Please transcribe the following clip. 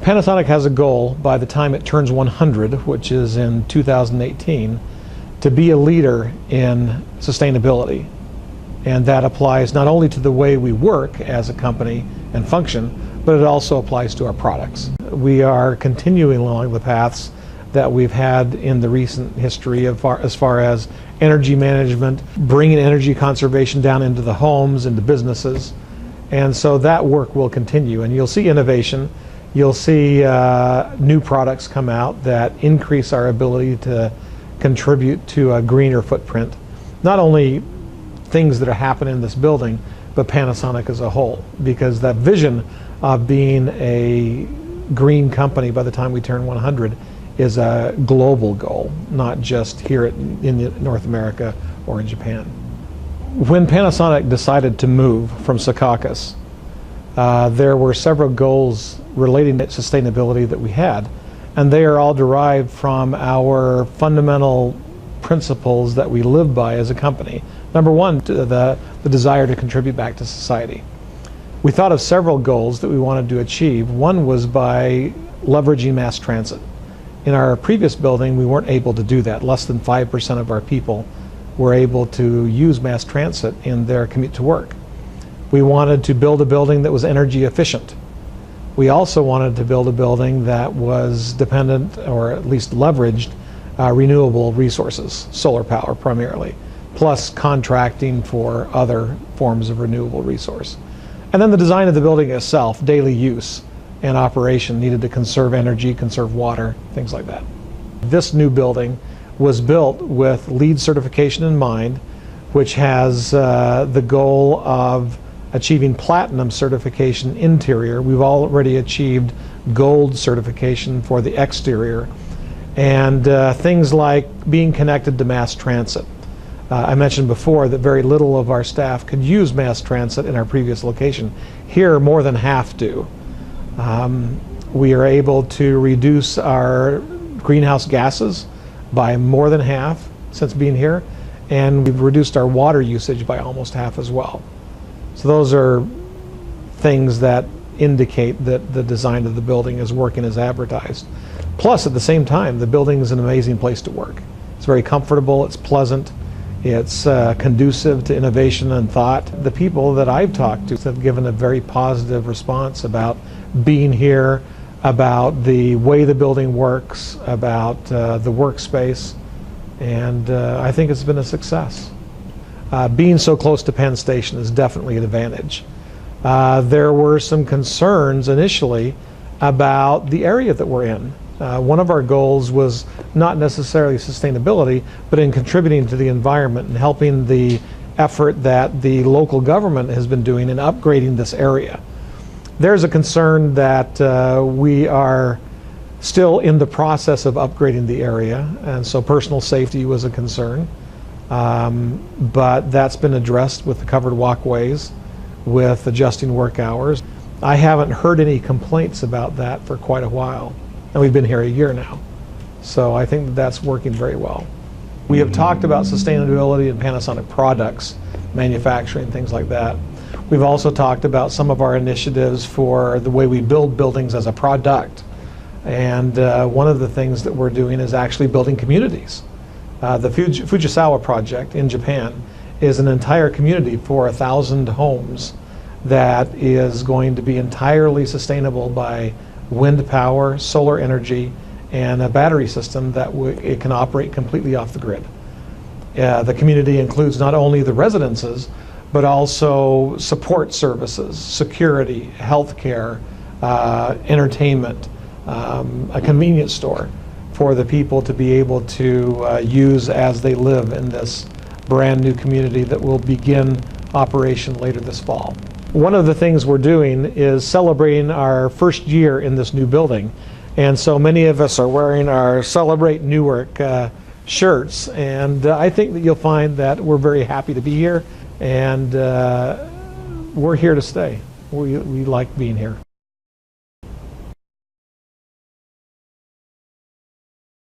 Panasonic has a goal by the time it turns 100, which is in 2018, to be a leader in sustainability. And that applies not only to the way we work as a company and function, but it also applies to our products. We are continuing along the paths that we've had in the recent history as far as energy management, bringing energy conservation down into the homes, into businesses. And so that work will continue, and you'll see innovation. You'll see new products come out that increase our ability to contribute to a greener footprint. Not only things that are happening in this building, but Panasonic as a whole, because that vision of being a green company by the time we turn 100 is a global goal, not just here in North America or in Japan. When Panasonic decided to move from Secaucus, there were several goals relating to sustainability that we had, and they are all derived from our fundamental principles that we live by as a company. Number one, the desire to contribute back to society. We thought of several goals that we wanted to achieve. One was by leveraging mass transit. In our previous building, we weren't able to do that. Less than 5% of our people were able to use mass transit in their commute to work. We wanted to build a building that was energy efficient. We also wanted to build a building that was dependent, or at least leveraged, renewable resources, solar power primarily, plus contracting for other forms of renewable resource. And then the design of the building itself, daily use and operation, needed to conserve energy, conserve water, things like that. This new building was built with LEED certification in mind, which has the goal of achieving platinum certification interior. We've already achieved gold certification for the exterior, and things like being connected to mass transit. I mentioned before that very little of our staff could use mass transit in our previous location. Here, more than half do. We are able to reduce our greenhouse gases by more than half since being here, and we've reduced our water usage by almost half as well. So those are things that indicate that the design of the building is working as advertised. Plus, at the same time, the building is an amazing place to work. It's very comfortable, it's pleasant, it's conducive to innovation and thought. The people that I've talked to have given a very positive response about being here, about the way the building works, about the workspace, and I think it's been a success. Being so close to Penn Station is definitely an advantage. There were some concerns initially about the area that we're in. One of our goals was not necessarily sustainability, but in contributing to the environment and helping the effort that the local government has been doing in upgrading this area. There's a concern that we are still in the process of upgrading the area, and so personal safety was a concern. But that's been addressed with the covered walkways, with adjusting work hours. I haven't heard any complaints about that for quite a while, and we've been here a year now. So I think that's working very well. We have talked about sustainability in Panasonic products, manufacturing, things like that. We've also talked about some of our initiatives for the way we build buildings as a product. And one of the things that we're doing is actually building communities. The Fujisawa project in Japan is an entire community for 1,000 homes that is going to be entirely sustainable by wind power, solar energy, and a battery system that it can operate completely off the grid. The community includes not only the residences, but also support services, security, healthcare, entertainment, a convenience store for the people to be able to use as they live in this brand new community that will begin operation later this fall. One of the things we're doing is celebrating our first year in this new building, and so many of us are wearing our Celebrate Newark shirts, and I think that you'll find that we're very happy to be here, and we're here to stay. We like being here.